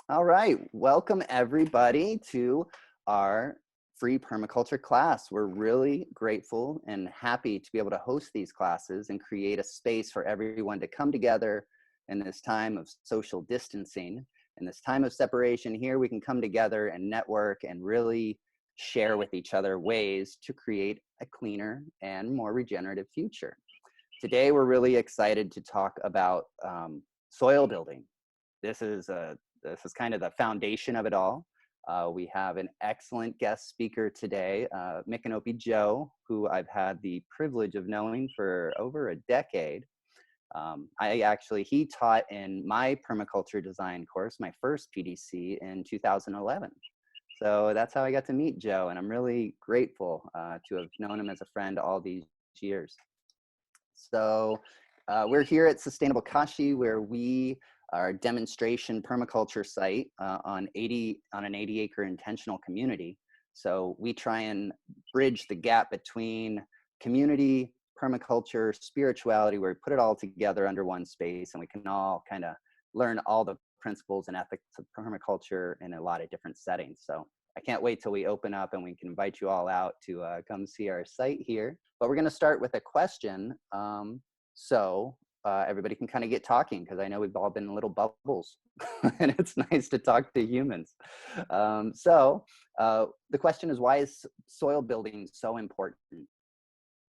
All right, welcome everybody to our free permaculture class. We're really grateful and happy to be able to host these classes and create a space for everyone to come together in this time of social distancing. In this time of separation here, we can come together and network and really share with each other ways to create a cleaner and more regenerative future. Today, we're really excited to talk about soil building. This is kind of the foundation of it all. We have an excellent guest speaker today, Micanopy Joe, who I've had the privilege of knowing for over a decade. He taught in my permaculture design course, my first PDC in 2011. So that's how I got to meet Joe, and I'm really grateful to have known him as a friend all these years. So we're here at Sustainable Kashi, where we are a demonstration permaculture site on an 80-acre intentional community. So we try and bridge the gap between community, permaculture, spirituality, where we put it all together under one space, and we can all kind of learn all the principles and ethics of permaculture in a lot of different settings. So I can't wait till we open up and we can invite you all out to come see our site here. But we're going to start with a question. Everybody can kind of get talking, because I know we've all been in little bubbles and it's nice to talk to humans. The question is, why is soil building so important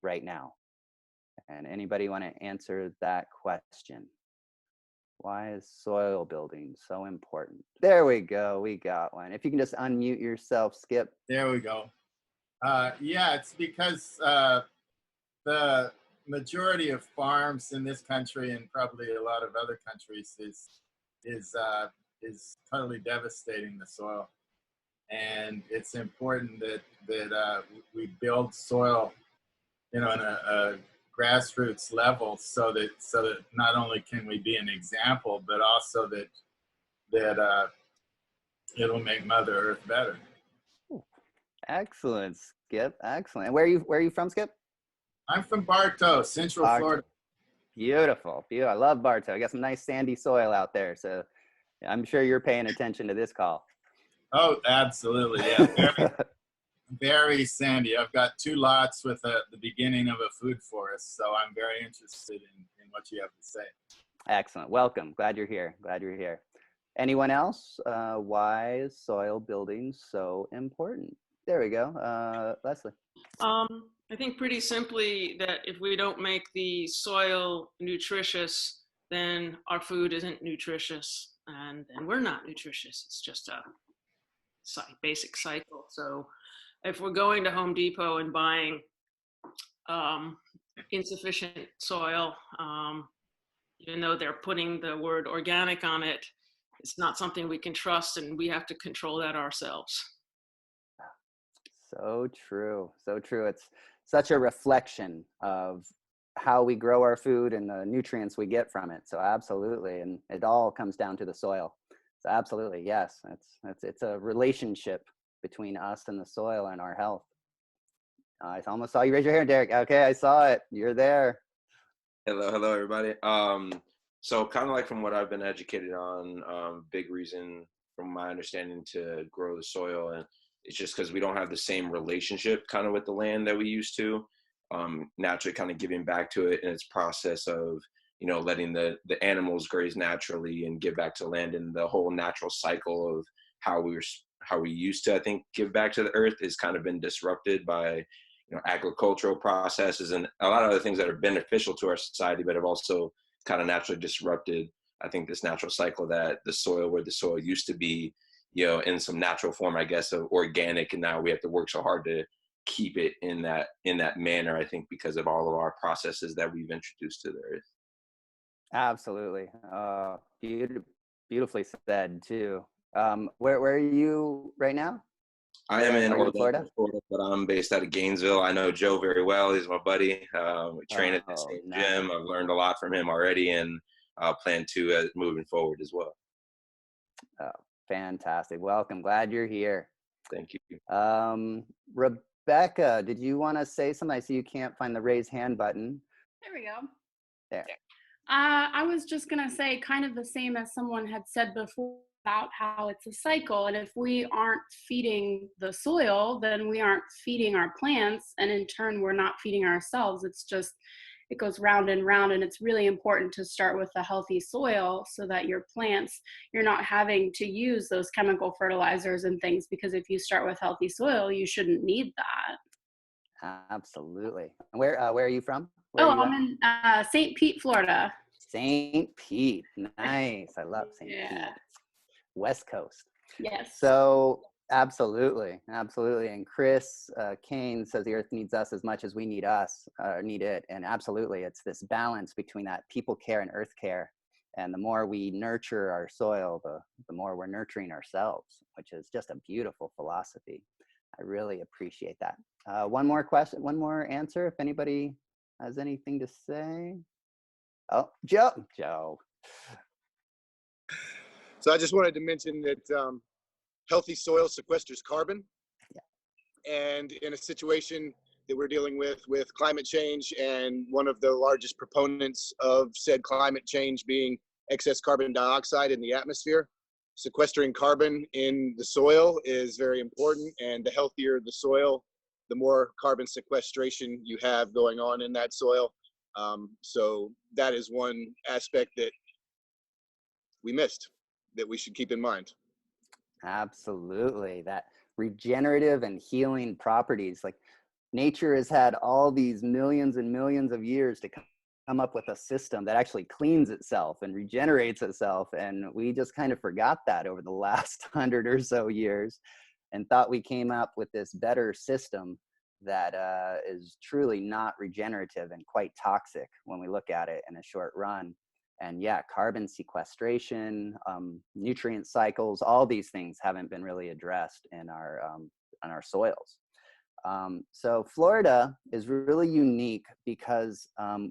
right now? And anybody want to answer that question? Why is soil building so important? There we go. We got one. If you can just unmute yourself, Skip. There we go. Yeah, it's because the majority of farms in this country, and probably a lot of other countries, is totally devastating the soil, and it's important that we build soil, in a grassroots level, so that not only can we be an example, but also that it'll make Mother Earth better. Excellent, Skip. Excellent. And where are you from, Skip? I'm from Bartow, Central Florida. Beautiful. I love Bartow. I got some nice sandy soil out there, so I'm sure you're paying attention to this call. Oh, absolutely. Yeah, very, very sandy. I've got 2 lots with the beginning of a food forest, so I'm very interested in what you have to say. Excellent. Welcome. Glad you're here. Anyone else? Why is soil building so important? There we go. Leslie. I think pretty simply that if we don't make the soil nutritious, then our food isn't nutritious, and we're not nutritious. It's just a basic cycle. So if we're going to Home Depot and buying insufficient soil, even though they're putting the word organic on it, it's not something we can trust, and we have to control that ourselves. So true. It's such a reflection of how we grow our food and the nutrients we get from it. So absolutely. And it all comes down to the soil. So absolutely. Yes. It's a relationship between us and the soil and our health. I almost saw you raise your hand, Derek. Okay. I saw it. You're there. Hello, everybody. So kind of like from what I've been educated on, big reason from my understanding to grow the soil, and it's just because we don't have the same relationship kind of with the land that we used to. Naturally kind of giving back to it in its process of, letting the animals graze naturally and give back to the land, and the whole natural cycle of how we used to, I think, give back to the earth has kind of been disrupted by, agricultural processes and a lot of other things that are beneficial to our society, but have also kind of naturally disrupted, I think, this natural cycle that the soil, where the soil used to be, in some natural form, I guess, of organic, and now we have to work so hard to keep it in that manner, I think, because of all of our processes that we've introduced to the earth. Absolutely. Beautifully said too. Where are you right now? I am in Orlando, Florida, but I'm based out of Gainesville. I know Joe very well. He's my buddy. We train at the same gym. I've learned a lot from him already, and plan to moving forward as well. Oh, fantastic. Welcome. Glad you're here. Thank you. Rebecca, did you want to say something? I see you can't find the raise hand button. There we go. There. I was just going to say kind of the same as someone had said before. about how it's a cycle. And if we aren't feeding the soil, then we aren't feeding our plants. And in turn, we're not feeding ourselves. It's just, it goes round and round. And it's really important to start with a healthy soil so that your plants, you're not having to use those chemical fertilizers and things, because if you start with healthy soil, you shouldn't need that. Absolutely. Where are you from? I'm in St. Pete, Florida. St. Pete. Nice. I love St. Yeah. Pete. West Coast. Yes. So absolutely. And Chris Kane says the earth needs us as much as we need it. And absolutely, it's this balance between that people care and earth care. And the more we nurture our soil, the more we're nurturing ourselves, which is just a beautiful philosophy. I really appreciate that. One more question, one more answer, if anybody has anything to say. Oh, Joe. So I just wanted to mention that healthy soil sequesters carbon. Yeah. And in a situation that we're dealing with climate change, and one of the largest proponents of said climate change being excess carbon dioxide in the atmosphere, sequestering carbon in the soil is very important. And the healthier the soil, the more carbon sequestration you have going on in that soil. So that is one aspect that we missed, that we should keep in mind. Absolutely. That regenerative and healing properties, like nature has had all these millions and millions of years to come up with a system that actually cleans itself and regenerates itself. And we just kind of forgot that over the last 100 or so years and thought we came up with this better system that is truly not regenerative and quite toxic when we look at it in a short run. And yeah, carbon sequestration, nutrient cycles, all these things haven't been really addressed in our soils. So Florida is really unique because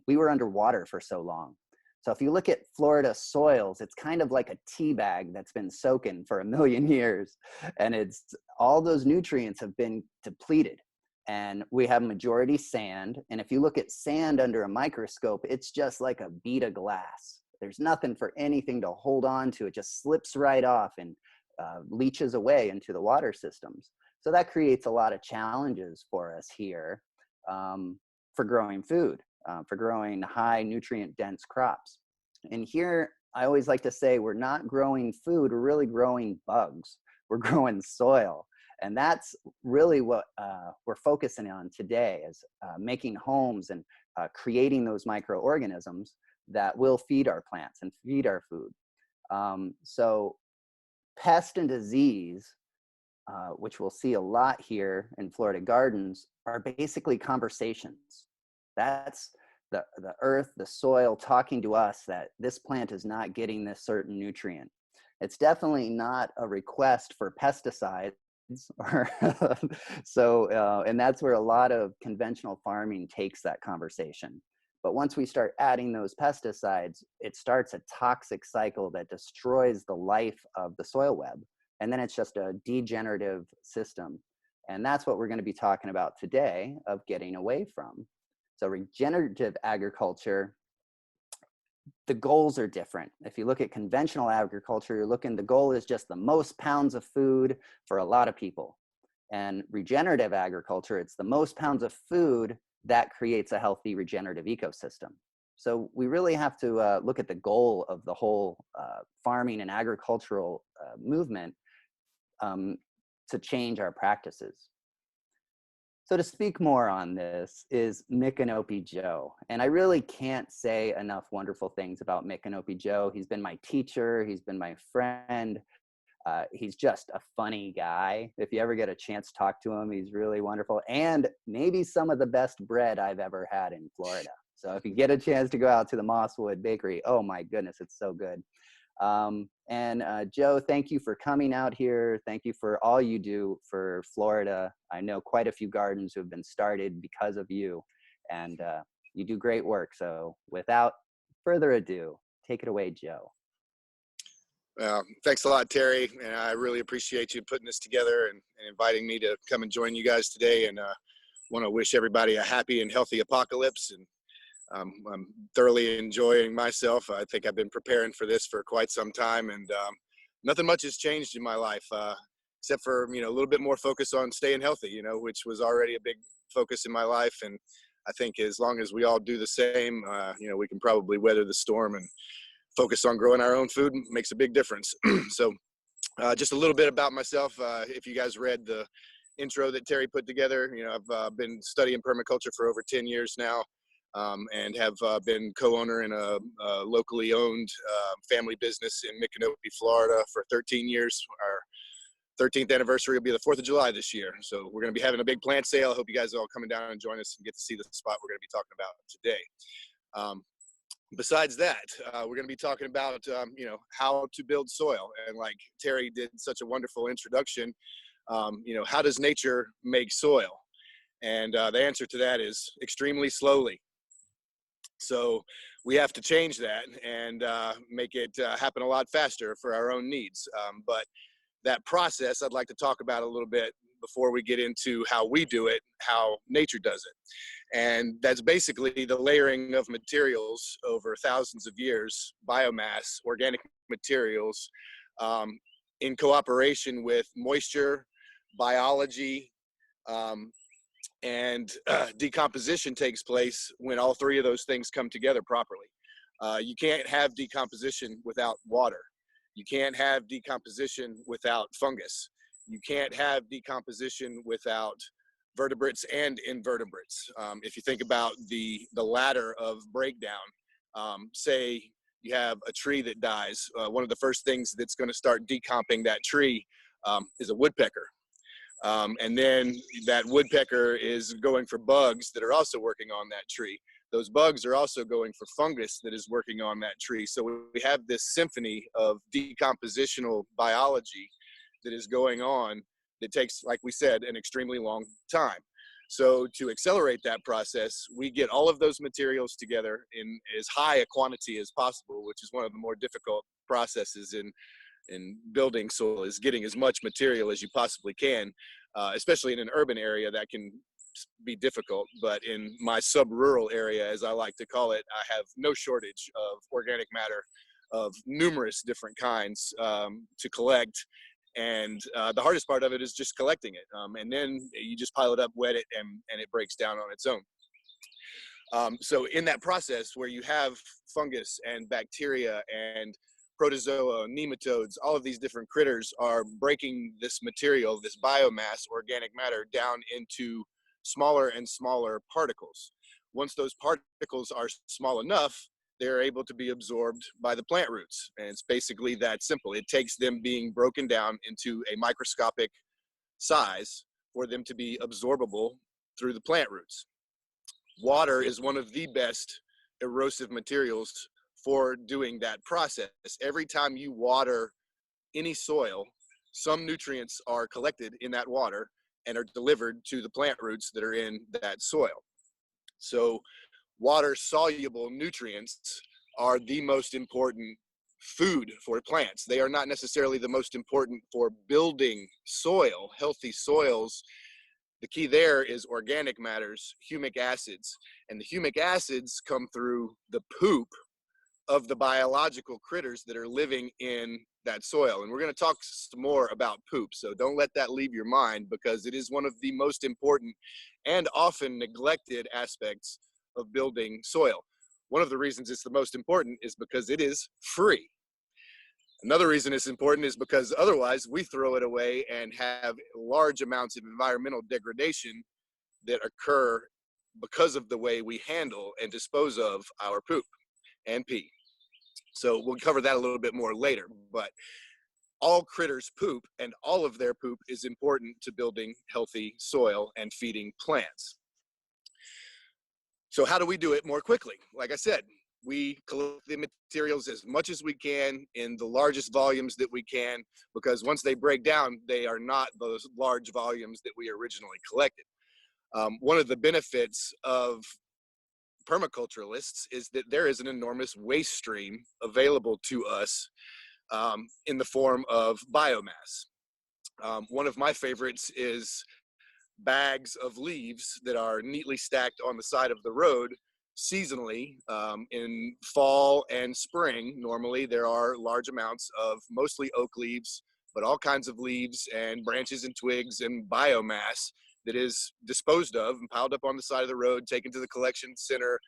we were underwater for so long. So if you look at Florida soils, it's kind of like a tea bag that's been soaking for 1 million years, and it's all those nutrients have been depleted. And we have majority sand. And if you look at sand under a microscope, it's just like a bead of glass. There's nothing for anything to hold on to. It just slips right off and leaches away into the water systems. So that creates a lot of challenges for us here for growing food, for growing high nutrient dense crops. And here, I always like to say, we're not growing food, we're really growing bugs. We're growing soil. And that's really what we're focusing on today, is making homes and creating those microorganisms that will feed our plants and feed our food. So pest and disease, which we'll see a lot here in Florida gardens, are basically conversations. That's the earth, the soil talking to us that this plant is not getting this certain nutrient. It's definitely not a request for pesticides. So, and that's where a lot of conventional farming takes that conversation. But once we start adding those pesticides, it starts a toxic cycle that destroys the life of the soil web. And then it's just a degenerative system. And that's what we're going to be talking about today, of getting away from. So regenerative agriculture, the goals are different. If you look at conventional agriculture, the goal is just the most pounds of food for a lot of people. And regenerative agriculture, it's the most pounds of food that creates a healthy regenerative ecosystem. So we really have to look at the goal of the whole farming and agricultural movement to change our practices. So to speak more on this is Micanopy Joe. And I really can't say enough wonderful things about Micanopy Joe. He's been my teacher, he's been my friend. He's just a funny guy. If you ever get a chance to talk to him, he's really wonderful. And maybe some of the best bread I've ever had in Florida. So if you get a chance to go out to the Mosswood bakery, oh my goodness, it's so good. Joe, thank you for coming out here. Thank you for all you do for Florida. I know quite a few gardens who have been started because of you, and you do great work. So without further ado, take it away, Joe. Thanks a lot, Terry. And I really appreciate you putting this together and inviting me to come and join you guys today. And want to wish everybody a happy and healthy apocalypse. And I'm thoroughly enjoying myself. I think I've been preparing for this for quite some time, and nothing much has changed in my life, except for, you know, a little bit more focus on staying healthy, you know, which was already a big focus in my life. And I think as long as we all do the same, you know, we can probably weather the storm and focus on growing our own food makes a big difference. So just a little bit about myself. If you guys read the intro that Terry put together, you know, I've been studying permaculture for over 10 years now, and have been co-owner in a locally owned family business in Micanopy, Florida for 13 years. Our 13th anniversary will be the 4th of July this year. So we're going to be having a big plant sale. I hope you guys are all coming down and join us and get to see the spot we're going to be talking about today. Besides that, we're going to be talking about, you know, how to build soil. And like Terry did such a wonderful introduction, you know, how does nature make soil? And the answer to that is extremely slowly. So we have to change that and make it happen a lot faster for our own needs. But that process I'd like to talk about a little bit before we get into how we do it, how nature does it. And that's basically the layering of materials over thousands of years, biomass, organic materials, in cooperation with moisture, biology, and decomposition takes place when all three of those things come together properly. You can't have decomposition without water. You can't have decomposition without fungus. You can't have decomposition without vertebrates and invertebrates. If you think about the ladder of breakdown, say you have a tree that dies, one of the first things that's going to start decomping that tree is a woodpecker. And then that woodpecker is going for bugs that are also working on that tree. Those bugs are also going for fungus that is working on that tree. So we have this symphony of decompositional biology that is going on that takes, like we said, an extremely long time. So to accelerate that process, we get all of those materials together in as high a quantity as possible, which is one of the more difficult processes in building soil, is getting as much material as you possibly can, especially in an urban area that can be difficult. But in my sub-rural area, as I like to call it, I have no shortage of organic matter of numerous different kinds to collect. And the hardest part of it is just collecting it. And then you just pile it up, wet it, and it breaks down on its own. So in that process where you have fungus and bacteria and protozoa, nematodes, all of these different critters are breaking this material, this biomass, organic matter, down into smaller and smaller particles. Once those particles are small enough, they're able to be absorbed by the plant roots. And it's basically that simple. It takes them being broken down into a microscopic size for them to be absorbable through the plant roots. Water is one of the best erosive materials for doing that process. Every time you water any soil, some nutrients are collected in that water and are delivered to the plant roots that are in that soil. So water-soluble nutrients are the most important food for plants. They are not necessarily the most important for building soil, healthy soils. The key there is organic matters, humic acids, and the humic acids come through the poop of the biological critters that are living in that soil. And we're going to talk some more about poop, so don't let that leave your mind, because it is one of the most important and often neglected aspects of building soil. One of the reasons it's the most important is because it is free. Another reason it's important is because otherwise we throw it away and have large amounts of environmental degradation that occur because of the way we handle and dispose of our poop and pee. So we'll cover that a little bit more later, but all critters poop, and all of their poop is important to building healthy soil and feeding plants. So how do we do it more quickly? Like I said, we collect the materials as much as we can in the largest volumes that we can, because once they break down, they are not those large volumes that we originally collected. One of the benefits of permaculturalists is that there is an enormous waste stream available to us in the form of biomass. One of my favorites is bags of leaves that are neatly stacked on the side of the road seasonally, in fall and spring, normally there are large amounts of mostly oak leaves, but all kinds of leaves and branches and twigs and biomass that is disposed of and piled up on the side of the road, taken to the collection center,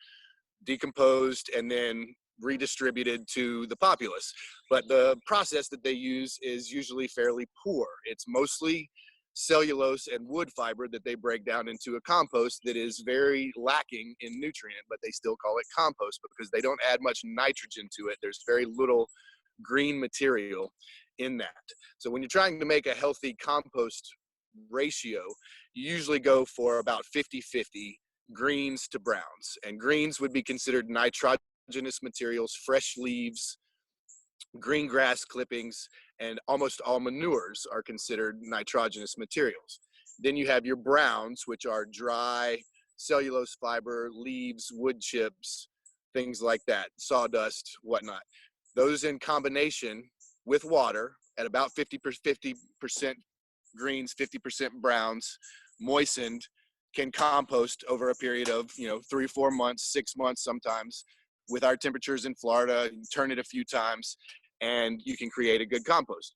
decomposed, and then redistributed to the populace. But the process that they use is usually fairly poor. It's mostly cellulose and wood fiber that they break down into a compost that is very lacking in nutrient, but they still call it compost because they don't add much nitrogen to it. There's very little green material in that. So when you're trying to make a healthy compost ratio, you usually go for about 50-50 greens to browns. And greens would be considered nitrogenous materials, fresh leaves, green grass clippings, and almost all manures are considered nitrogenous materials. Then you have your browns, which are dry cellulose fiber, leaves, wood chips, things like that, sawdust, whatnot. Those in combination with water at about 50% greens, 50% browns, moistened, can compost over a period of 3-4 months, 6 months sometimes. With our temperatures in Florida, you turn it a few times and you can create a good compost.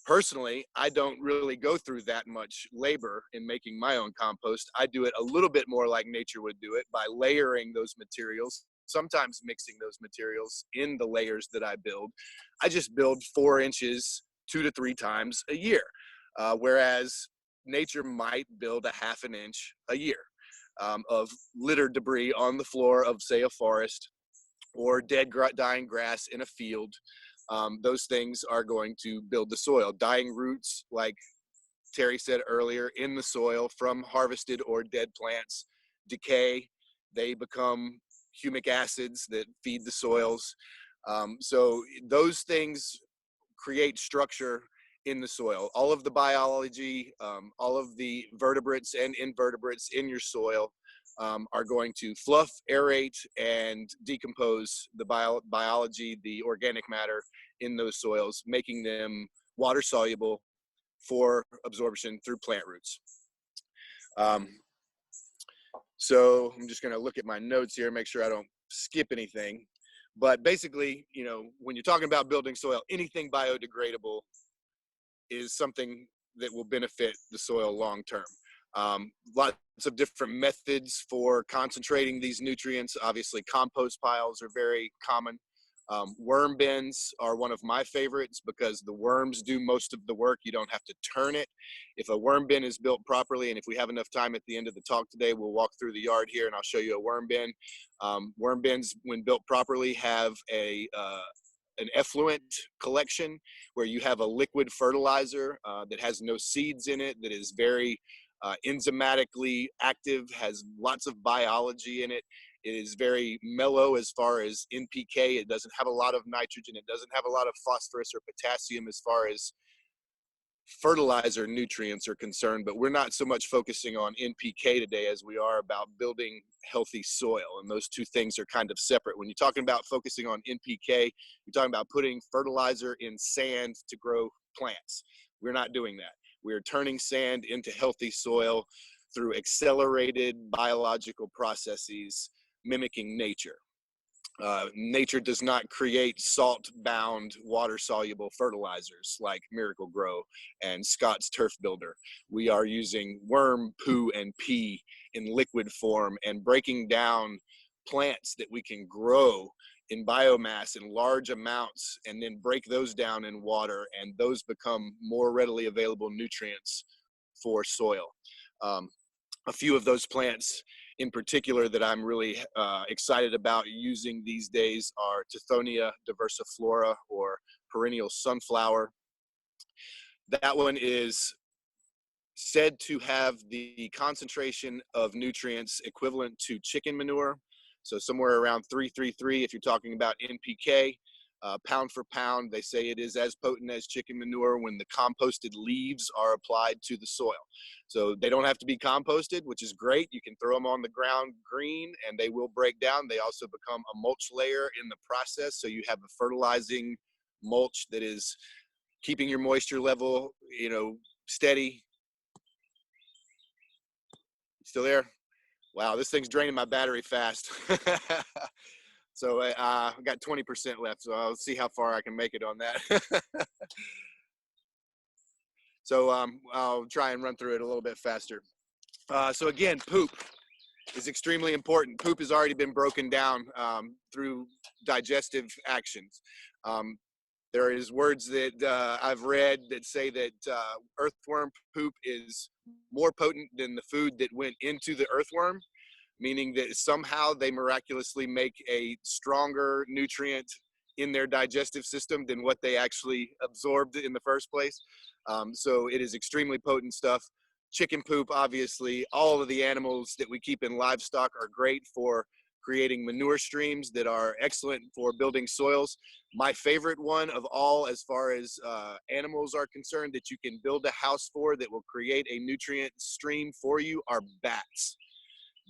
Personally, I don't really go through that much labor in making my own compost. I do it a little bit more like nature would do it, by layering those materials, sometimes mixing those materials in the layers that I build. I just build 4 inches 2 to 3 times a year, whereas nature might build a 1/2 inch a year of litter debris on the floor of, say, a forest, or dead dying grass in a field. Those things are going to build the soil. Dying roots, like Terry said earlier, in the soil from harvested or dead plants, decay. They become humic acids that feed the soils. So those things create structure in the soil. All of the biology, all of the vertebrates and invertebrates in your soil are going to fluff, aerate, and decompose the biology, the organic matter in those soils, making them water soluble for absorption through plant roots. So I'm just going to look at my notes here, make sure I don't skip anything. But basically, when you're talking about building soil, anything biodegradable is something that will benefit the soil long term. Lots of different methods for concentrating these nutrients. Obviously, compost piles are very common. Worm bins are one of my favorites because the worms do most of the work. You don't have to turn it. If a worm bin is built properly, and if we have enough time at the end of the talk today, we'll walk through the yard here and I'll show you a worm bin. Worm bins, when built properly, have an effluent collection where you have a liquid fertilizer that has no seeds in it, that is very enzymatically active, has lots of biology in it. It is very mellow as far as NPK. It doesn't have a lot of nitrogen. It doesn't have a lot of phosphorus or potassium as far as fertilizer nutrients are concerned, but we're not so much focusing on NPK today as we are about building healthy soil. And those two things are kind of separate. When you're talking about focusing on NPK, you're talking about putting fertilizer in sand to grow plants. We're not doing that. We're turning sand into healthy soil through accelerated biological processes mimicking nature. Nature does not create salt-bound, water-soluble fertilizers like Miracle-Gro and Scott's Turf Builder. We are using worm poo and pee in liquid form and breaking down plants that we can grow in biomass in large amounts and then break those down in water, and those become more readily available nutrients for soil. A few of those plants in particular that I'm really excited about using these days are Tithonia diversiflora, or Perennial Sunflower. That one is said to have the concentration of nutrients equivalent to chicken manure. So somewhere around 333 if you're talking about NPK. Pound for pound, they say it is as potent as chicken manure when the composted leaves are applied to the soil. So they don't have to be composted, which is great. You can throw them on the ground green and they will break down. They also become a mulch layer in the process. So you have a fertilizing mulch that is keeping your moisture level, steady. Still there? Wow, this thing's draining my battery fast. So I got 20% left, so I'll see how far I can make it on that. So I'll try and run through it a little bit faster. So again, poop is extremely important. Poop has already been broken down through digestive actions. There is words that I've read that say that earthworm poop is more potent than the food that went into the earthworm, meaning that somehow they miraculously make a stronger nutrient in their digestive system than what they actually absorbed in the first place. So it is extremely potent stuff. Chicken poop, obviously, all of the animals that we keep in livestock are great for creating manure streams that are excellent for building soils. My favorite one of all, as far as animals are concerned, that you can build a house for that will create a nutrient stream for you, are bats.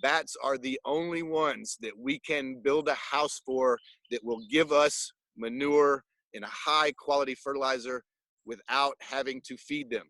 Bats are the only ones that we can build a house for that will give us manure and a high quality fertilizer without having to feed them.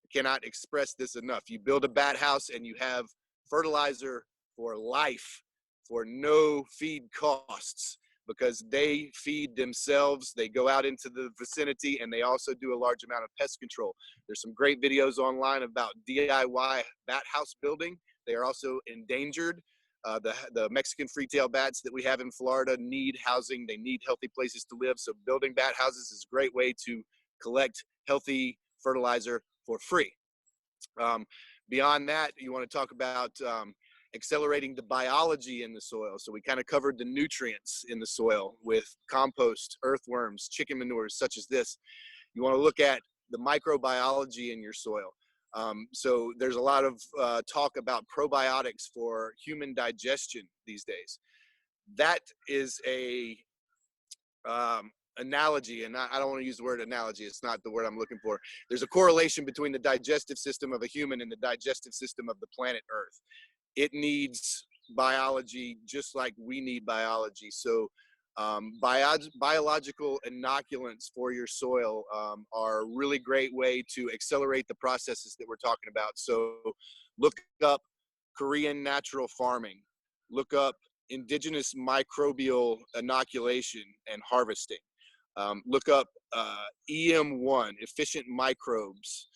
I cannot express this enough. You build a bat house and you have fertilizer for life, for no feed costs, because they feed themselves. They go out into the vicinity and they also do a large amount of pest control. There's some great videos online about DIY bat house building. They are also endangered. The Mexican free-tailed bats that we have in Florida need housing. They need healthy places to live. So building bat houses is a great way to collect healthy fertilizer for free. Beyond that, you want to talk about accelerating the biology in the soil. So we kind of covered the nutrients in the soil with compost, earthworms, chicken manures, such as this. You want to look at the microbiology in your soil. So there's a lot of talk about probiotics for human digestion these days. That is a analogy, and I don't want to use the word analogy. It's not the word I'm looking for. There's a correlation between the digestive system of a human and the digestive system of the planet Earth. It needs biology just like we need biology. So biological inoculants for your soil are a really great way to accelerate the processes that we're talking about. So look up Korean natural farming. Look up indigenous microbial inoculation and harvesting. Look up EM1, efficient microbes.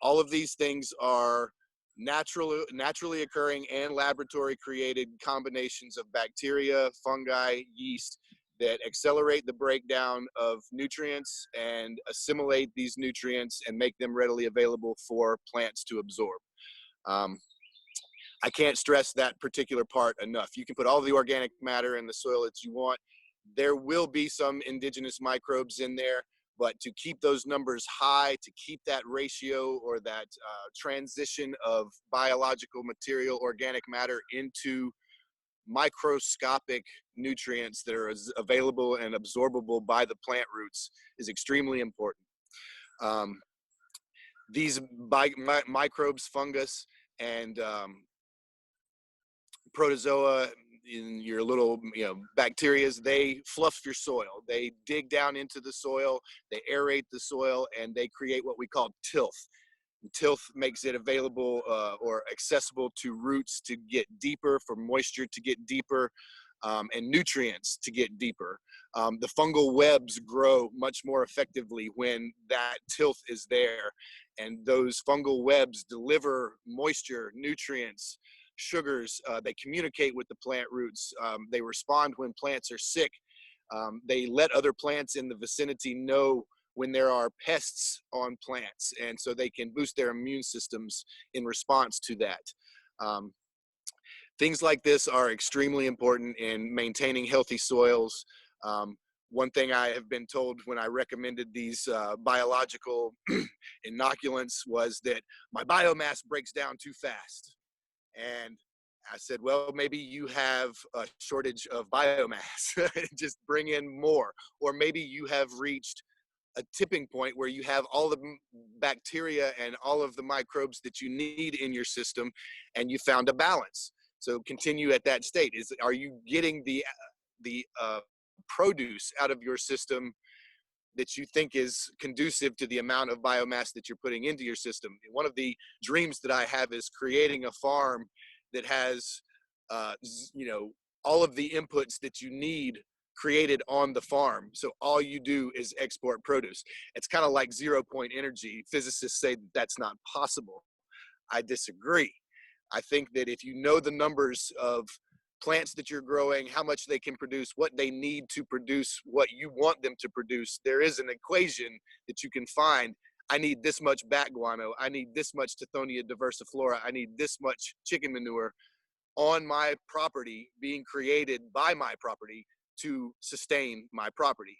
All of these things are naturally occurring and laboratory created combinations of bacteria, fungi, yeast that accelerate the breakdown of nutrients and assimilate these nutrients and make them readily available for plants to absorb. I can't stress that particular part enough. You can put all the organic matter in the soil that you want. There will be some indigenous microbes in there, but to keep those numbers high, to keep that ratio or that transition of biological material, organic matter into microscopic nutrients that are available and absorbable by the plant roots is extremely important. These microbes, fungus, and protozoa in your little bacterias, they fluff your soil. They dig down into the soil, they aerate the soil, and they create what we call tilth. Tilth makes it available or accessible to roots to get deeper, for moisture to get deeper, and nutrients to get deeper. The fungal webs grow much more effectively when that tilth is there, and those fungal webs deliver moisture, nutrients, sugars. They communicate with the plant roots. They respond when plants are sick. They let other plants in the vicinity know when there are pests on plants, and so they can boost their immune systems in response to that. Things like this are extremely important in maintaining healthy soils. One thing I have been told when I recommended these biological inoculants was that my biomass breaks down too fast. And I said, well, maybe you have a shortage of biomass. Just bring in more. Or maybe you have reached a tipping point where you have all the bacteria and all of the microbes that you need in your system, and you found a balance. So continue at that state. Are you getting the produce out of your system that you think is conducive to the amount of biomass that you're putting into your system? One of the dreams that I have is creating a farm that has all of the inputs that you need created on the farm. So all you do is export produce. It's kind of like 0-point energy. Physicists say that's not possible. I disagree. I think that if you know the numbers of plants that you're growing, how much they can produce, what they need to produce, what you want them to produce, there is an equation that you can find. I need this much bat guano. I need this much Tithonia diversiflora. I need this much chicken manure on my property, being created by my property to sustain my property.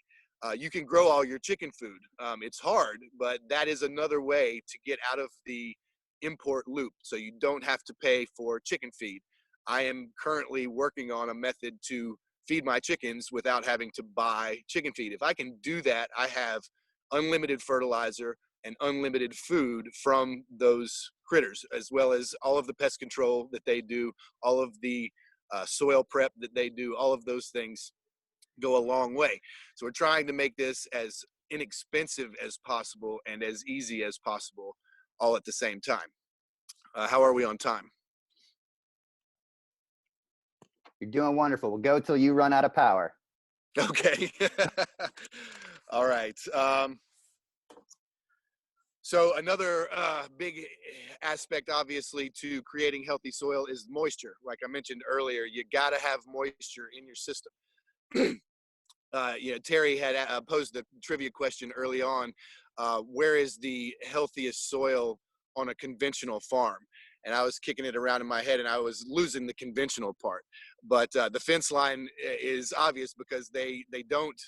You can grow all your chicken food. It's hard, but that is another way to get out of the import loop. So you don't have to pay for chicken feed. I am currently working on a method to feed my chickens without having to buy chicken feed. If I can do that, I have unlimited fertilizer and unlimited food from those critters, as well as all of the pest control that they do, all of the soil prep that they do. All of those things go a long way. So we're trying to make this as inexpensive as possible and as easy as possible, all at the same time. How are we on time? You're doing wonderful. We'll go till you run out of power. Okay. All right. So another big aspect, obviously, to creating healthy soil is moisture. Like I mentioned earlier, you got to have moisture in your system. Terry had posed the trivia question early on, where is the healthiest soil on a conventional farm? And I was kicking it around in my head and I was losing the conventional part. But the fence line is obvious because they don't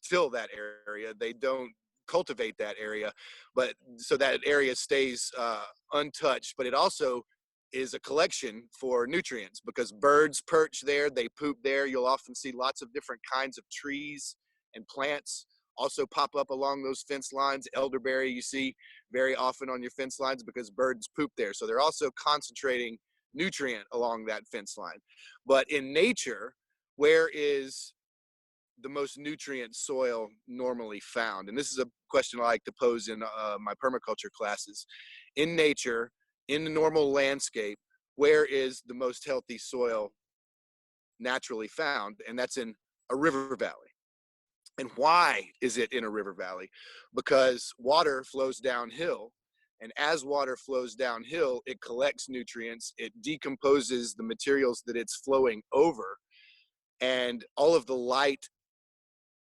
fill that area. They don't cultivate that area, but so that area stays untouched. But it also is a collection for nutrients because birds perch there, they poop there. You'll often see lots of different kinds of trees and plants also pop up along those fence lines. Elderberry you see very often on your fence lines because birds poop there. So they're also concentrating nutrient along that fence line. But in nature, where is the most nutrient soil normally found? And this is a question I like to pose in my permaculture classes. In nature, in the normal landscape, where is the most healthy soil naturally found? And that's in a river valley. And why is it in a river valley? Because water flows downhill. And as water flows downhill, it collects nutrients, it decomposes the materials that it's flowing over, and all of the light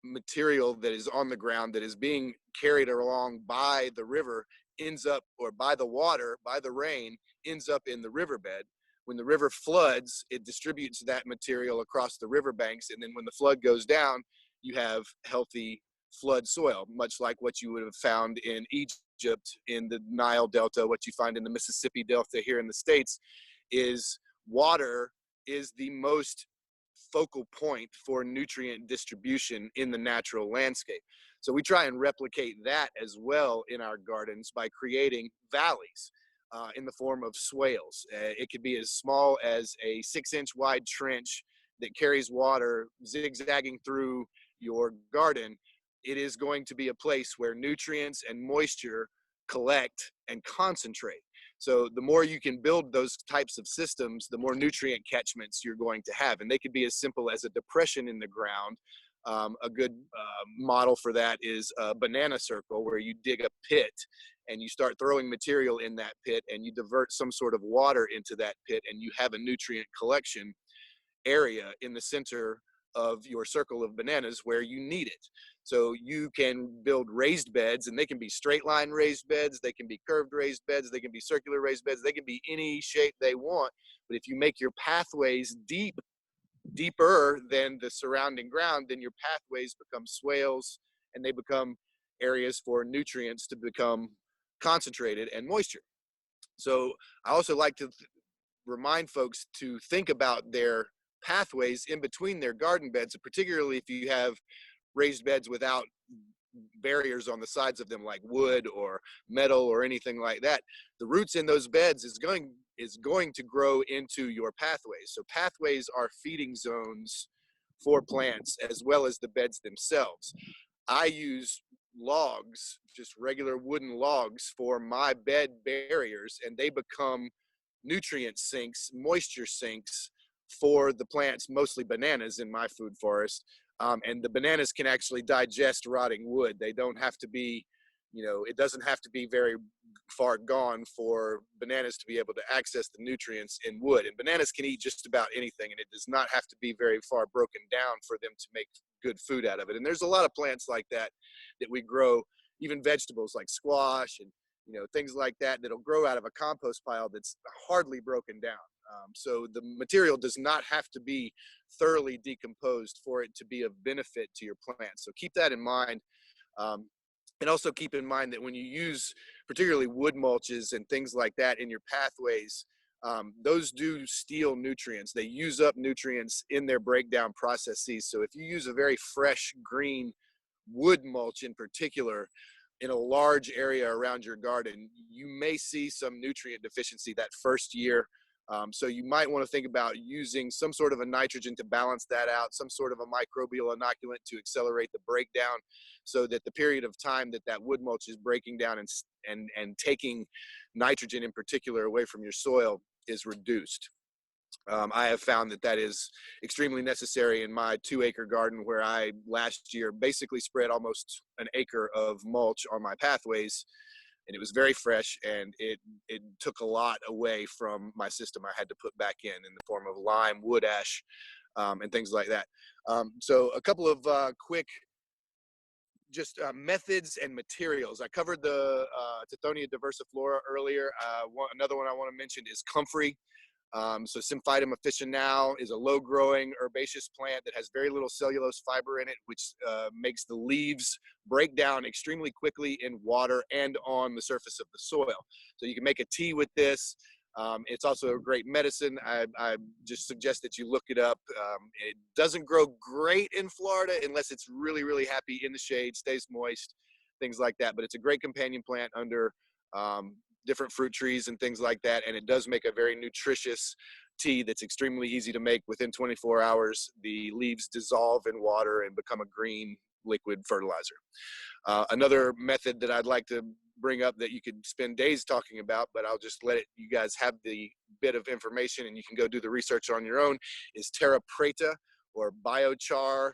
material that is on the ground that is being carried along by the river ends up, or by the water, by the rain, ends up in the riverbed. When the river floods, it distributes that material across the riverbanks, and then when the flood goes down, you have healthy flood soil, much like what you would have found in Egypt, in the Nile Delta, what you find in the Mississippi Delta here in the States. Is water is the most focal point for nutrient distribution in the natural landscape. So we try and replicate that as well in our gardens by creating valleys in the form of swales. It could be as small as a 6-inch wide trench that carries water zigzagging through your garden. It is going to be a place where nutrients and moisture collect and concentrate. So the more you can build those types of systems, the more nutrient catchments you're going to have. And they could be as simple as a depression in the ground. A good model for that is a banana circle, where you dig a pit and you start throwing material in that pit and you divert some sort of water into that pit, and you have a nutrient collection area in the center of your circle of bananas where you need it. So you can build raised beds, and they can be straight line raised beds, they can be curved raised beds, they can be circular raised beds, they can be any shape they want. But if you make your pathways deeper than the surrounding ground, then your pathways become swales, and they become areas for nutrients to become concentrated and moisture. So I also like to remind folks to think about their pathways in between their garden beds, particularly if you have raised beds without barriers on the sides of them, like wood or metal or anything like that. The roots in those beds is going to grow into your pathways. So pathways are feeding zones for plants as well as the beds themselves. I use logs, just regular wooden logs, for my bed barriers, and they become nutrient sinks, moisture sinks for the plants, mostly bananas in my food forest. And the bananas can actually digest rotting wood. They don't have to be, it doesn't have to be very far gone for bananas to be able to access the nutrients in wood. And bananas can eat just about anything, and it does not have to be very far broken down for them to make good food out of it. And there's a lot of plants like that we grow, even vegetables like squash and things like that, that'll grow out of a compost pile that's hardly broken down. So the material does not have to be thoroughly decomposed for it to be of benefit to your plants. So keep that in mind. And also keep in mind that when you use particularly wood mulches and things like that in your pathways, those do steal nutrients. They use up nutrients in their breakdown processes. So if you use a very fresh green wood mulch in particular in a large area around your garden, you may see some nutrient deficiency that first year. So you might want to think about using some sort of a nitrogen to balance that out, some sort of a microbial inoculant to accelerate the breakdown, so that the period of time that wood mulch is breaking down and taking nitrogen in particular away from your soil is reduced. I have found that is extremely necessary in my 2-acre garden, where I last year basically spread almost an acre of mulch on my pathways, and it was very fresh, and it took a lot away from my system. I had to put back in the form of lime, wood ash, and things like that. So a couple of quick methods and materials. I covered the Tithonia diversiflora earlier. Another one I want to mention is Comfrey. So Symphytum officinale is a low-growing herbaceous plant that has very little cellulose fiber in it, which makes the leaves break down extremely quickly in water and on the surface of the soil. So you can make a tea with this. It's also a great medicine. I just suggest that you look it up. It doesn't grow great in Florida unless it's really, really happy in the shade, stays moist, things like that. But it's a great companion plant under different fruit trees and things like that, and it does make a very nutritious tea that's extremely easy to make. Within 24 hours, the leaves dissolve in water and become a green liquid fertilizer. Another method that I'd like to bring up that you could spend days talking about, but I'll just let you guys have the bit of information and you can go do the research on your own, is terra preta, or biochar,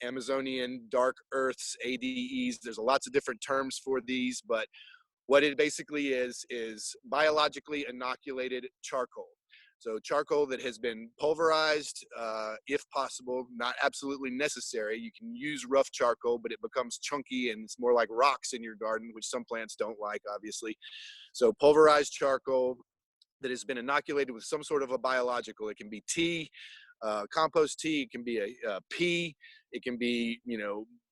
Amazonian dark earths, ADEs. There's lots of different terms for these, but what it basically is biologically inoculated charcoal. So charcoal that has been pulverized, if possible, not absolutely necessary. You can use rough charcoal, but it becomes chunky and it's more like rocks in your garden, which some plants don't like, obviously. So pulverized charcoal that has been inoculated with some sort of a biological. It can be tea, compost tea, it can be a pea, it can be,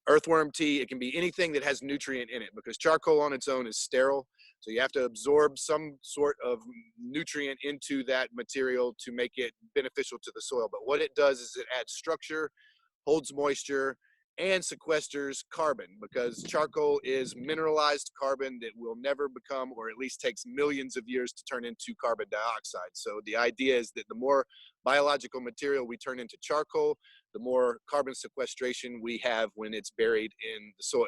earthworm tea, it can be anything that has nutrient in it, because charcoal on its own is sterile. So you have to absorb some sort of nutrient into that material to make it beneficial to the soil. But what it does is it adds structure, holds moisture, and sequesters carbon, because charcoal is mineralized carbon that will never become, or at least takes millions of years to turn into carbon dioxide. So the idea is that the more biological material we turn into charcoal, the more carbon sequestration we have when it's buried in the soil.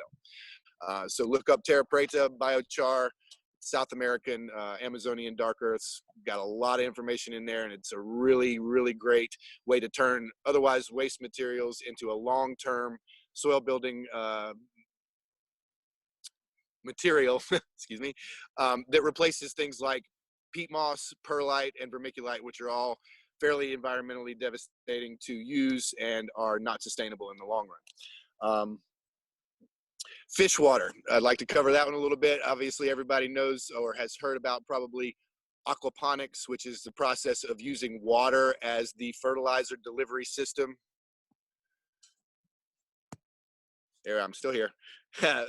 So look up terra preta, biochar, South American, Amazonian dark earths. Got a lot of information in there, and it's a really, really great way to turn otherwise waste materials into a long-term soil building material, excuse me, that replaces things like peat moss, perlite, and vermiculite, which are all fairly environmentally devastating to use and are not sustainable in the long run. Fish water, I'd like to cover that one a little bit. Obviously, everybody knows or has heard about probably aquaponics, which is the process of using water as the fertilizer delivery system. There, I'm still here.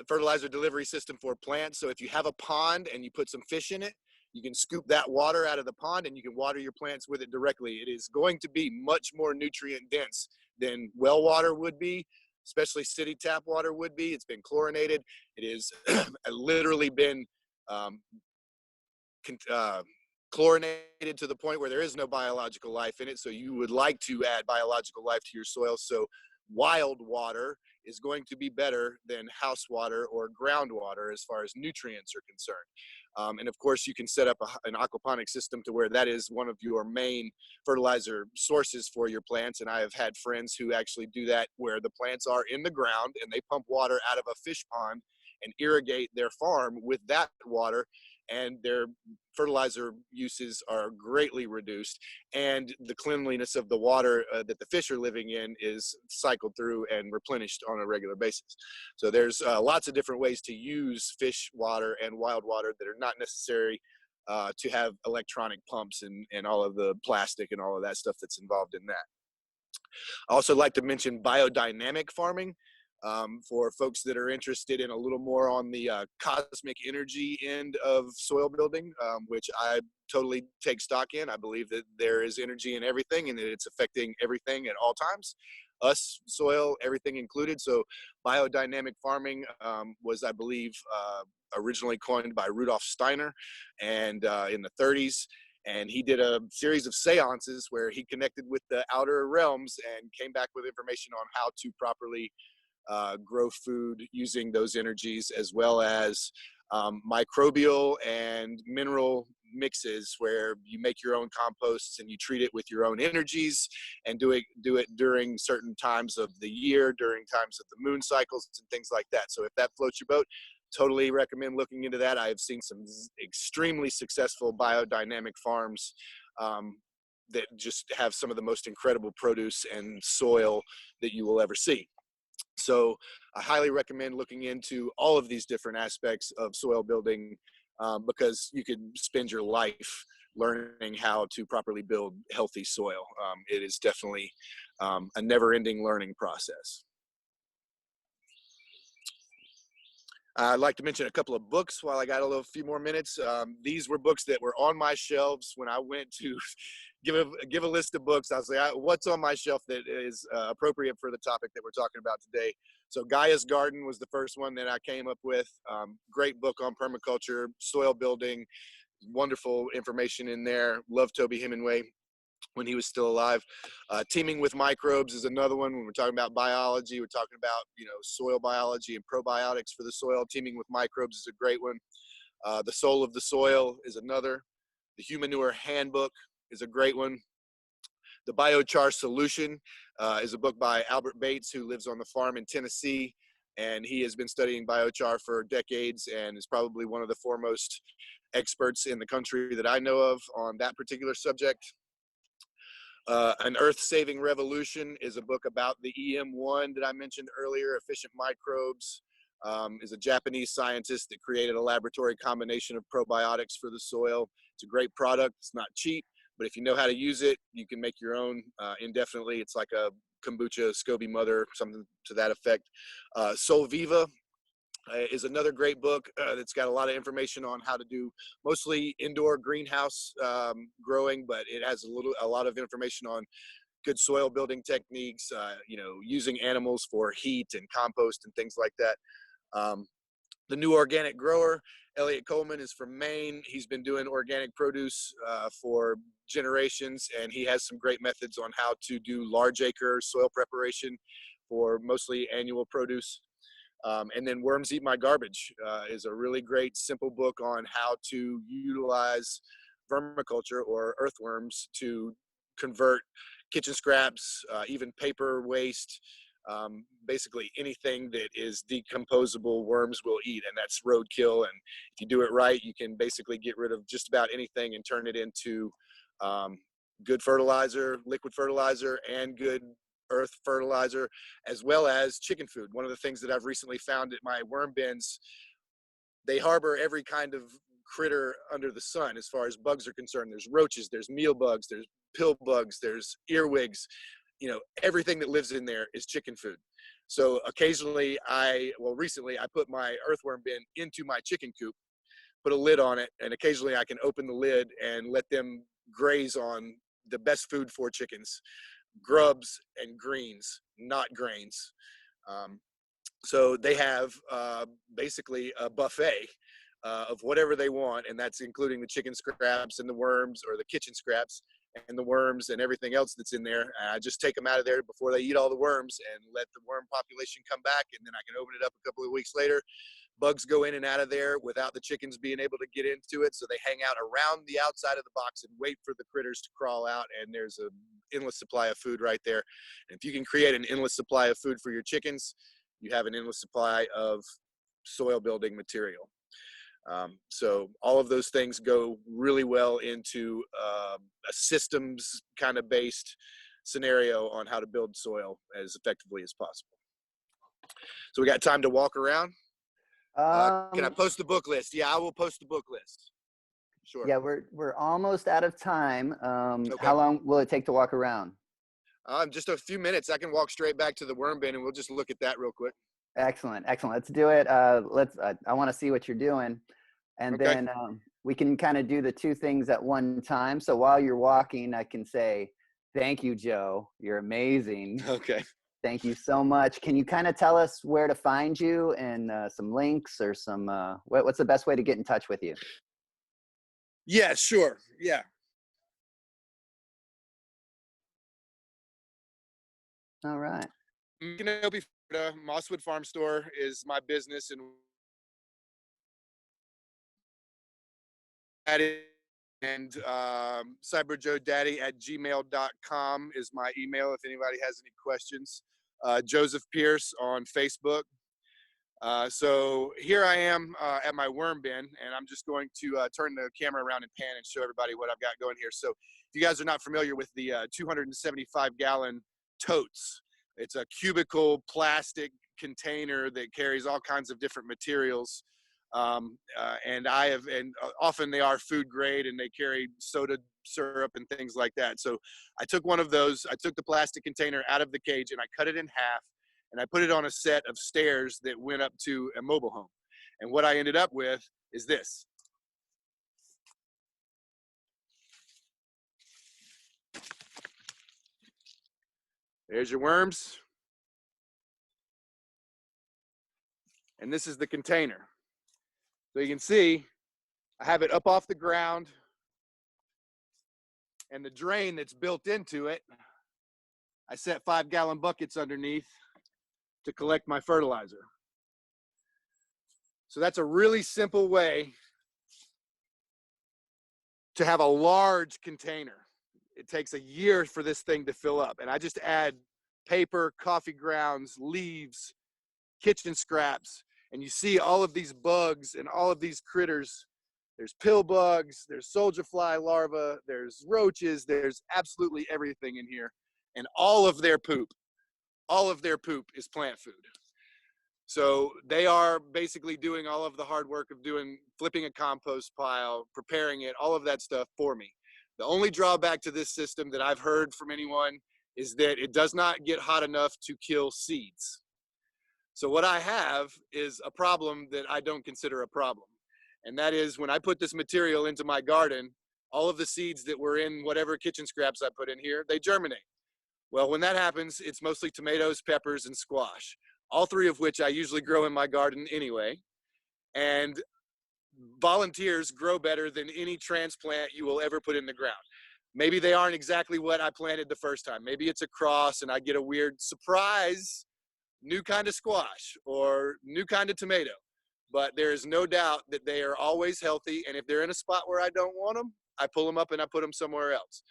Fertilizer delivery system for plants. So if you have a pond and you put some fish in it, you can scoop that water out of the pond and you can water your plants with it directly. It is going to be much more nutrient dense than well water would be, especially city tap water would be. It's been chlorinated. It is literally been chlorinated to the point where there is no biological life in it. So you would like to add biological life to your soil. So wild water is going to be better than house water or groundwater as far as nutrients are concerned. And of course, you can set up an aquaponic system to where that is one of your main fertilizer sources for your plants. And I have had friends who actually do that, where the plants are in the ground and they pump water out of a fish pond and irrigate their farm with that water, and their fertilizer uses are greatly reduced, and the cleanliness of the water that the fish are living in is cycled through and replenished on a regular basis. So there's lots of different ways to use fish water and wild water that are not necessary to have electronic pumps and all of the plastic and all of that stuff that's involved in that. I also like to mention biodynamic farming. For folks that are interested in a little more on the cosmic energy end of soil building, which I totally take stock in. I believe that there is energy in everything and that it's affecting everything at all times, us, soil, everything included. So biodynamic farming was, I believe, originally coined by Rudolf Steiner and in the 30s. And he did a series of seances where he connected with the outer realms and came back with information on how to properly grow food using those energies, as well as microbial and mineral mixes where you make your own composts and you treat it with your own energies, and do it during certain times of the year, during times of the moon cycles and things like that. So if that floats your boat, totally recommend looking into that. I have seen some extremely successful biodynamic farms that just have some of the most incredible produce and soil that you will ever see. So I highly recommend looking into all of these different aspects of soil building, because you could spend your life learning how to properly build healthy soil. It is definitely a never-ending learning process. I'd like to mention a couple of books while I got a few more minutes. These were books that were on my shelves when I went to give a list of books. I was like, what's on my shelf that is appropriate for the topic that we're talking about today? So Gaia's Garden was the first one that I came up with. Great book on permaculture, soil building, wonderful information in there. Love Toby Hemingway when he was still alive. Teaming with Microbes is another one. When we're talking about biology, we're talking about, soil biology and probiotics for the soil. Teaming with Microbes is a great one. The Soul of the Soil is another. The Humanure Handbook is a great one. The Biochar Solution is a book by Albert Bates, who lives on the farm in Tennessee, and he has been studying biochar for decades and is probably one of the foremost experts in the country that I know of on that particular subject. An Earth-Saving Revolution is a book about the EM1 that I mentioned earlier. Efficient Microbes is a Japanese scientist that created a laboratory combination of probiotics for the soil. It's a great product. It's not cheap, but if you know how to use it, you can make your own indefinitely. It's like a kombucha, SCOBY mother, something to that effect. Sol Viva is another great book that's got a lot of information on how to do mostly indoor greenhouse growing, but it has a lot of information on good soil building techniques, using animals for heat and compost and things like that. The New Organic Grower, Elliot Coleman, is from Maine. He's been doing organic produce for generations, and he has some great methods on how to do large acre soil preparation for mostly annual produce. And then Worms Eat My Garbage is a really great, simple book on how to utilize vermiculture or earthworms to convert kitchen scraps, even paper waste, basically anything that is decomposable, worms will eat, and that's roadkill. And if you do it right, you can basically get rid of just about anything and turn it into good fertilizer, liquid fertilizer, and good earth fertilizer, as well as chicken food. One of the things that I've recently found at my worm bins, they harbor every kind of critter under the sun as far as bugs are concerned. There's roaches, there's meal bugs, there's pill bugs, there's earwigs. Everything that lives in there is chicken food. So occasionally recently I put my earthworm bin into my chicken coop, put a lid on it, and occasionally I can open the lid and let them graze on the best food for chickens: grubs and greens, not grains. So they have basically a buffet of whatever they want, and that's including the chicken scraps and the worms or the kitchen scraps. and the worms and everything else that's in there. I just take them out of there before they eat all the worms and let the worm population come back, and then I can open it up a couple of weeks later. Bugs go in and out of there without the chickens being able to get into it, so they hang out around the outside of the box and wait for the critters to crawl out, and there's an endless supply of food right there. And if you can create an endless supply of food for your chickens, you have an endless supply of soil building material. So all of those things go really well into a systems kind of based scenario on how to build soil as effectively as possible. So we got time to walk around. Can I post the book list? Yeah, I will post the book list. Sure. Yeah, we're almost out of time. Okay. How long will it take to walk around? Just a few minutes. I can walk straight back to the worm bin and we'll just look at that real quick. Excellent. Let's do it. I want to see what you're doing. And Okay. then we can kind of do the two things at one time. So while you're walking, I can say, thank you, Joe. You're amazing. Okay. Thank you so much. Can you kind of tell us where to find you and some links or some, what's the best way to get in touch with you? Yeah, sure. Yeah. All right. Micanopy Fl, Mosswood Farm Store is my business, and cyberjoedaddy@gmail.com is my email if anybody has any questions. Joseph Pierce on Facebook. So here I am at my worm bin, and I'm just going to turn the camera around and pan and show everybody what I've got going here. So if you guys are not familiar with the 275-gallon totes, it's a cubical plastic container that carries all kinds of different materials. And often they are food grade, and they carry soda syrup and things like that. So I took one of those, I took the plastic container out of the cage and I cut it in half, and I put it on a set of stairs that went up to a mobile home. And what I ended up with is this. There's your worms. And this is the container. So you can see I have it up off the ground, and the drain that's built into it, I set 5-gallon buckets underneath to collect my fertilizer. So that's a really simple way to have a large container. It takes a year for this thing to fill up, and I just add paper, coffee grounds, leaves, kitchen scraps, and you see all of these bugs and all of these critters. There's pill bugs, there's soldier fly larvae, there's roaches, there's absolutely everything in here. And all of their poop is plant food. So they are basically doing all of the hard work of flipping a compost pile, preparing it, all of that stuff for me. The only drawback to this system that I've heard from anyone is that it does not get hot enough to kill seeds. So what I have is a problem that I don't consider a problem. And that is, when I put this material into my garden, all of the seeds that were in whatever kitchen scraps I put in here, they germinate. Well, when that happens, it's mostly tomatoes, peppers, and squash, all three of which I usually grow in my garden anyway. And volunteers grow better than any transplant you will ever put in the ground. Maybe they aren't exactly what I planted the first time. Maybe it's a cross and I get a weird surprise, new kind of squash or new kind of tomato. But there is no doubt that they are always healthy. And if they're in a spot where I don't want them, I pull them up and I put them somewhere else.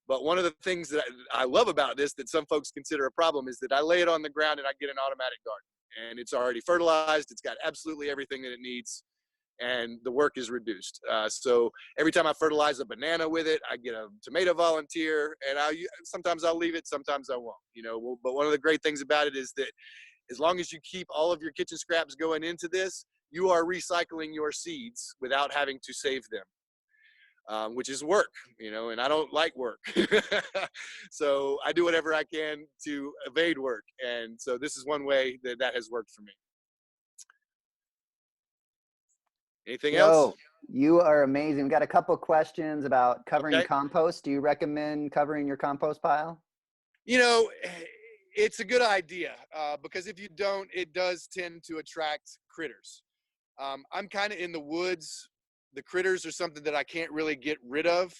But one of the things that I love about this that some folks consider a problem is that I lay it on the ground and I get an automatic garden. And it's already fertilized. It's got absolutely everything that it needs. And the work is reduced. So every time I fertilize a banana with it, I get a tomato volunteer. And sometimes I'll leave it, sometimes I won't. But one of the great things about it is that as long as you keep all of your kitchen scraps going into this, you are recycling your seeds without having to save them, which is work, and I don't like work. So I do whatever I can to evade work. And so this is one way that has worked for me. Anything else? You are amazing. We've got a couple of questions about covering compost. Do you recommend covering your compost pile? It's a good idea because if you don't, it does tend to attract critters. I'm kind of in the woods. The critters are something that I can't really get rid of.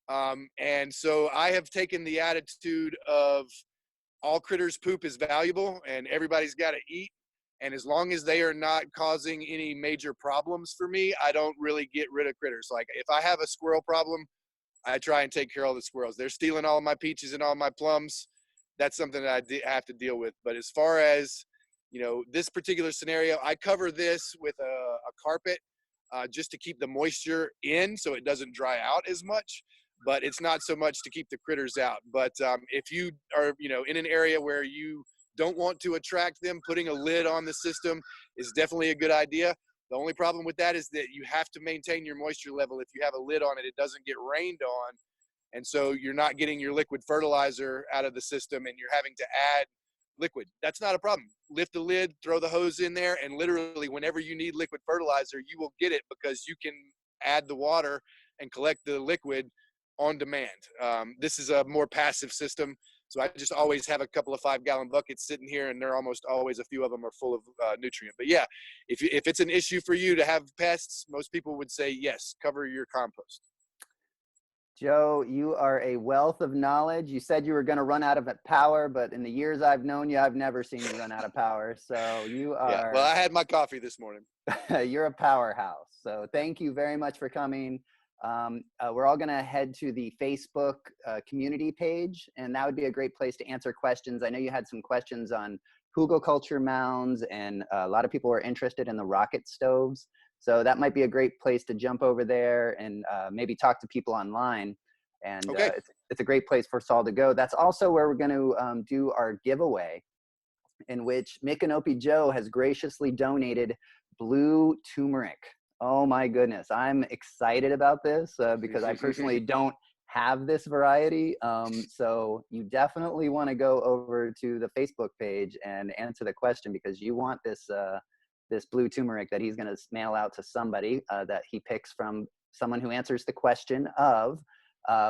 And so I have taken the attitude of all critters' poop is valuable and everybody's got to eat. And as long as they are not causing any major problems for me, I don't really get rid of critters. Like if I have a squirrel problem, I try and take care of the squirrels. They're stealing all my peaches and all my plums. That's something that I have to deal with. But as far as, you know, this particular scenario, I cover this with a carpet just to keep the moisture in so it doesn't dry out as much. But it's not so much to keep the critters out. But if you are, you know, in an area where you don't want to attract them, putting a lid on the system is definitely a good idea. The only problem with that is that you have to maintain your moisture level. If you have a lid on it, it doesn't get rained on. And so you're not getting your liquid fertilizer out of the system and you're having to add liquid. That's not a problem. Lift the lid, throw the hose in there, and literally whenever you need liquid fertilizer, you will get it because you can add the water and collect the liquid on demand. This is a more passive system. So I just always have a couple of 5-gallon buckets sitting here, and they're almost always, a few of them are full of nutrient. But yeah, if it's an issue for you to have pests, most people would say, yes, cover your compost. Joe, you are a wealth of knowledge. You said you were going to run out of power, but in the years I've known you, I've never seen you run out of power. So you are. Yeah, well, I had my coffee this morning. You're a powerhouse. So thank you very much for coming. We're all going to head to the Facebook community page, and that would be a great place to answer questions. I know you had some questions on hugelkultur mounds, and a lot of people are interested in the rocket stoves. So that might be a great place to jump over there and maybe talk to people online. And okay. It's a great place for us all to go. That's also where we're going to do our giveaway, in which Micanopy Joe has graciously donated blue turmeric. Oh my goodness, I'm excited about this because I personally don't have this variety. So you definitely want to go over to the Facebook page and answer the question, because you want this this blue turmeric that he's going to mail out to somebody that he picks from someone who answers the question of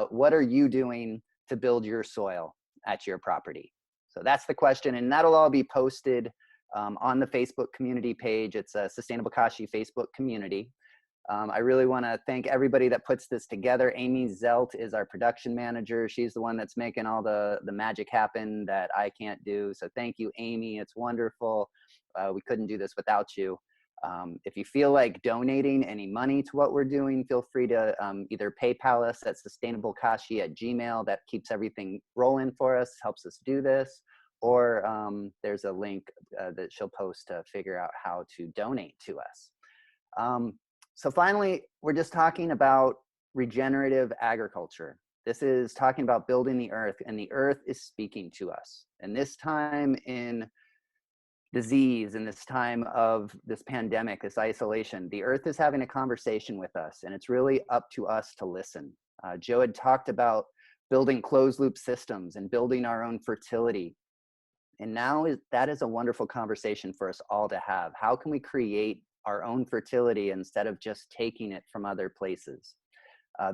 what are you doing to build your soil at your property? So that's the question, and that'll all be posted on the Facebook community page. It's a Sustainable Kashi Facebook community. I really want to thank everybody that puts this together. Amy Zelt is our production manager. She's the one that's making all the magic happen that I can't do. So thank you, Amy. It's wonderful. We couldn't do this without you. If you feel like donating any money to what we're doing, feel free to either PayPal us at sustainablekashi@gmail. That keeps everything rolling for us, helps us do this. Or there's a link that she'll post to figure out how to donate to us. So finally, we're just talking about regenerative agriculture. This is talking about building the earth, and the earth is speaking to us. And this time in disease, and this time of this pandemic, this isolation, the earth is having a conversation with us, and it's really up to us to listen. Joe had talked about building closed loop systems and building our own fertility. And now that is a wonderful conversation for us all to have. How can we create our own fertility instead of just taking it from other places?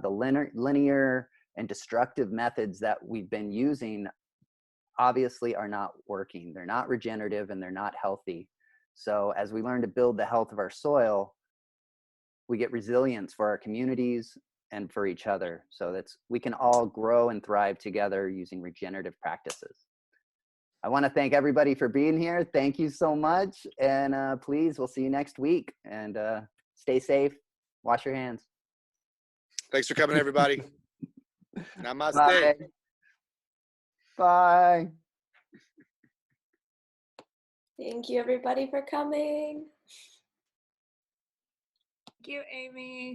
The linear and destructive methods that we've been using obviously are not working. They're not regenerative and they're not healthy. So as we learn to build the health of our soil, we get resilience for our communities and for each other, so that we can all grow and thrive together using regenerative practices. I want to thank everybody for being here. Thank you so much. And please, we'll see you next week. And stay safe. Wash your hands. Thanks for coming, everybody. Namaste. Bye. Bye. Thank you, everybody, for coming. Thank you, Amy.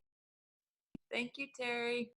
Thank you, Terry.